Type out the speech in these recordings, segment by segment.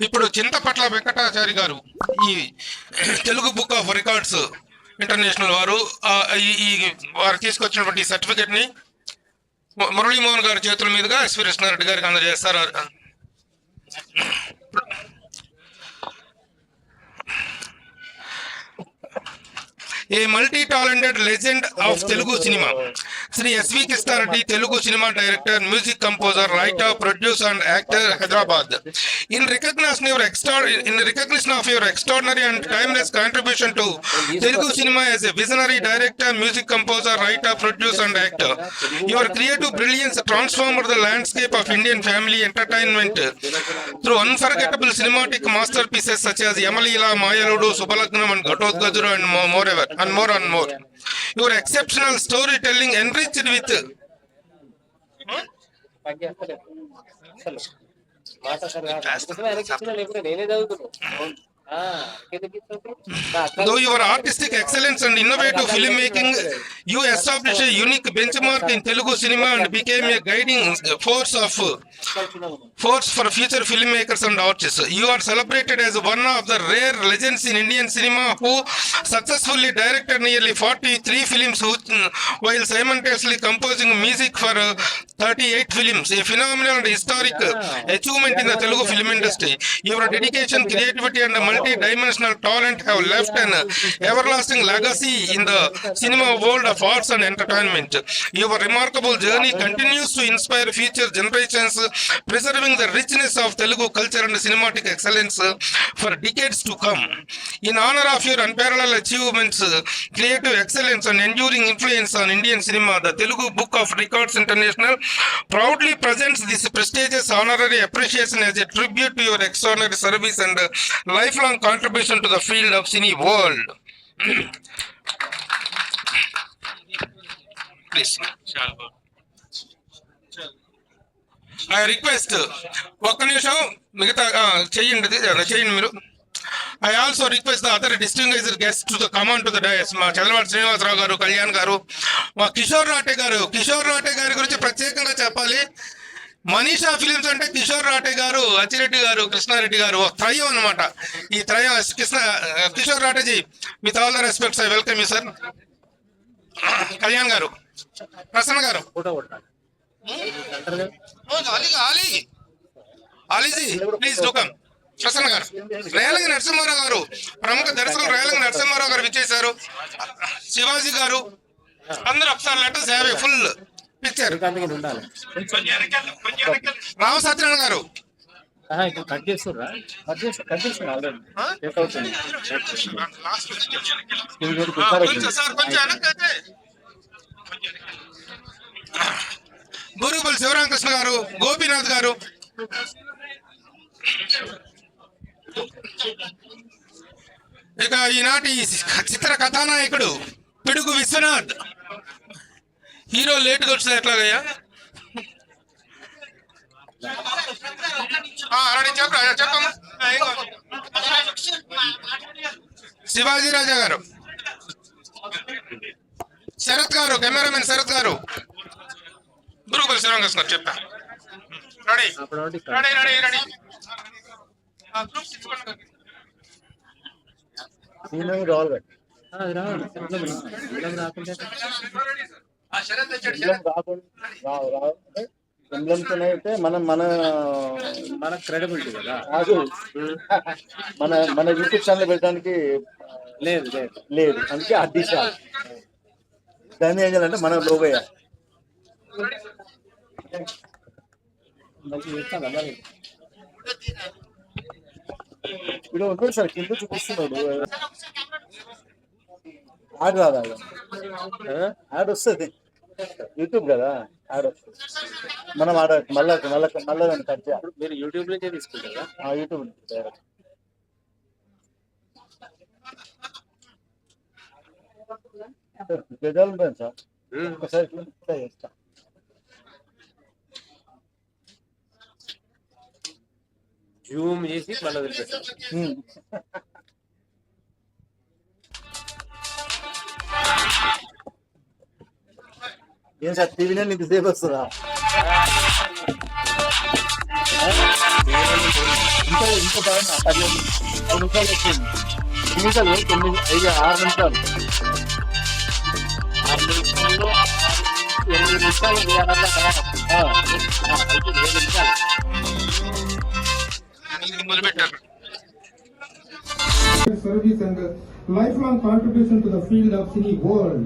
ఇప్పుడు చింతపట్ల వెంకటాచారి గారు ఈ Telugu book of records international వారు వారు తీసుకొచ్చినటువంటి సర్టిఫికెట్ ని మురళీమోహన్ గారి చేతుల మీదుగా ఎస్వి కృష్ణారెడ్డి గారికి అందజేస్తారు. A multi talented legend of Telugu cinema Shri S V Krishna Reddy, Telugu cinema director, music composer, writer, producer and actor, Hyderabad. In recognition of your extraordinary and timeless contribution to Telugu cinema as a visionary director, music composer, writer, producer and actor, your creative brilliance transformed the landscape of Indian family entertainment through unforgettable cinematic masterpieces such as Yamalila, Mayaludu, Subalagnam and Ghatotgajuru and more. Your exceptional storytelling enriched with though your artistic excellence and innovative filmmaking, you established a unique benchmark in Telugu cinema and became a guiding force for future filmmakers and artists. You are celebrated as one of the rare legends in Indian cinema who successfully directed nearly 43 films while simultaneously composing music for 38 films, a phenomenal and historic achievement in the Telugu film industry. Your dedication, creativity and multi-dimensional talent have left an everlasting legacy in the cinema world of arts and entertainment. Your remarkable journey continues to inspire future generations, preserving the richness of Telugu culture and cinematic excellence for decades to come. In honor of your unparalleled achievements, creative excellence and enduring influence on Indian cinema, the Telugu Book of Records International proudly presents this prestigious honorary appreciation as a tribute to your extraordinary service and lifelong contribution to the field of cine world. Please. I request ఒక్క నిమిషం మిగతా చేయండి మీరు. I also request the other distinguished guests to come on to the dais. మా చంద్రబాబు శ్రీనివాసరావు గారు, కళ్యాణ్ గారు, మా కిషోర్ రాటే గారి గురించి ప్రత్యేకంగా చెప్పాలి. మనీషా ఫిలిమ్స్ అంటే కిషోర్ రాటే గారు, అచ్చిరెడ్డి గారు, కృష్ణారెడ్డి గారు త్రయం అనమాట. ఈ త్రయం కిషోర్ రాటేజీ, with all the respects I welcome you sir. Kalyan గారు, ప్రసన్న గారు, ఆలీజీ ప్లీజ్ డూ కమ్. ప్రసన్న గారు, రేలంగి నరసింహారావు గారు, ప్రముఖ దర్శకులు రేలంగి నరసింహారావు గారు విచ్చేశారు. శివాజీ గారు, అందరూ ఒకసారి letters have a full picture. Rama Satyanarayana గారు, బూరుగుపల్లి శివరామకృష్ణ గారు, గోపీనాథ్ గారు, ఇక ఈనాటి చిత్ర కథానాయకుడు పిడుగు విశ్వనాథ్. హీరో లేటుగా వచ్చింది ఎట్లాగయ్యా? చెప్పమ్మా. శివాజీ రాజా గారు, శరత్ గారు, కెమెరామెన్ శరత్ గారు, గురుగుపల్లి శివరామకృష్ణ గారు చెప్పా. Ready ready ready ready. అయితే మన క్రెడిబిలిటీ కదా, అది మన యూట్యూబ్ ఛానల్ పెట్టడానికి లేదు. అందుకే అడ్డిష దాన్ని ఏం చేయాలంటే మన లోగయ్య వీడు ఉంటాడు సార్, కింద చూపిస్తున్నాడు. యాడ్ రాదా? యాడ్ వస్తుంది, యూట్యూబ్ కదా, యాడ్ వస్తుంది. మనం ఆడ మళ్ళా కట్ చేయాలి. మీరు యూట్యూబ్ నుంచే తీసుకుంటారా? యూట్యూబ్ గజాలు ఉంటాయి సార్, ఒకసారి చేస్తా. జూమ్ చేసి మళ్ళీ వదిలిపెట్టాలి. ఏం సార్ టీవీలో నీకు సేపు వస్తుందా? ఇంకో పైన 10 నిమిషాలు వచ్చింది. నిమిషాలు 9, 5, 6 నిమిషాలు 8 నిమిషాలు మొదలుపెట్టారు. Service and lifelong contribution to the field of cine world.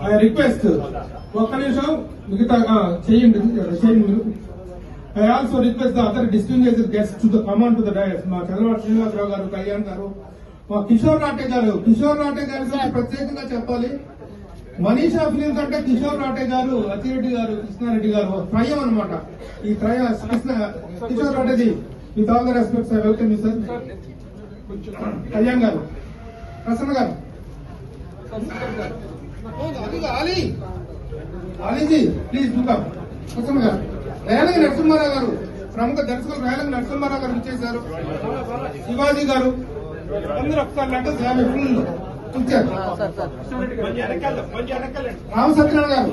I request ఒక్క నిమిషం మిగతా చేయండి మీరు. I also request the other distinguished guests to come on to the dais. మా చంద్రబాబు శ్రీనివాసరావు గారు, కళ్యాణ్ గారు, మా కిషోర్ రాటే గారు గురించి ప్రత్యేకంగా చెప్పాలి. మనీషా ఫిలిమ్స్ అంటే కిషోర్ రాటే గారు, అతిరెడ్డి గారు, కృష్ణారెడ్డి గారు త్రయం అనమాట. ఈ త్రయ కిషోర్ రాటేజీ with all the respects I welcome you sir. Kalyan గారు, ప్రసన్న గారు, ఆలీజీ ప్లీజ్ లుకమ్. ప్రసన్న గారు, రేలంగి నరసింహారావు గారు, ప్రముఖ దర్శకులు రేలంగి నరసింహారావు గారు ఇచ్చేశారు. శివాజీ గారు, అందరూ ఒకసారి లెటర్ ఫుల్ ఇచ్చారు. రామ సత్యనారాయణ గారు,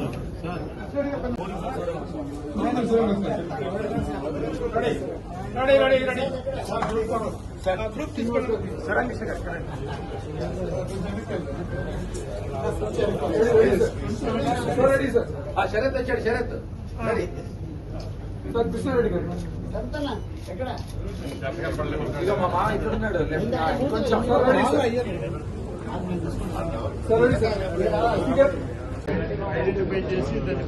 శరత్ వచ్చాడు. శరత్ కృష్ణారెడ్డి గారు, ఐడెంటిఫై చేసి దాన్ని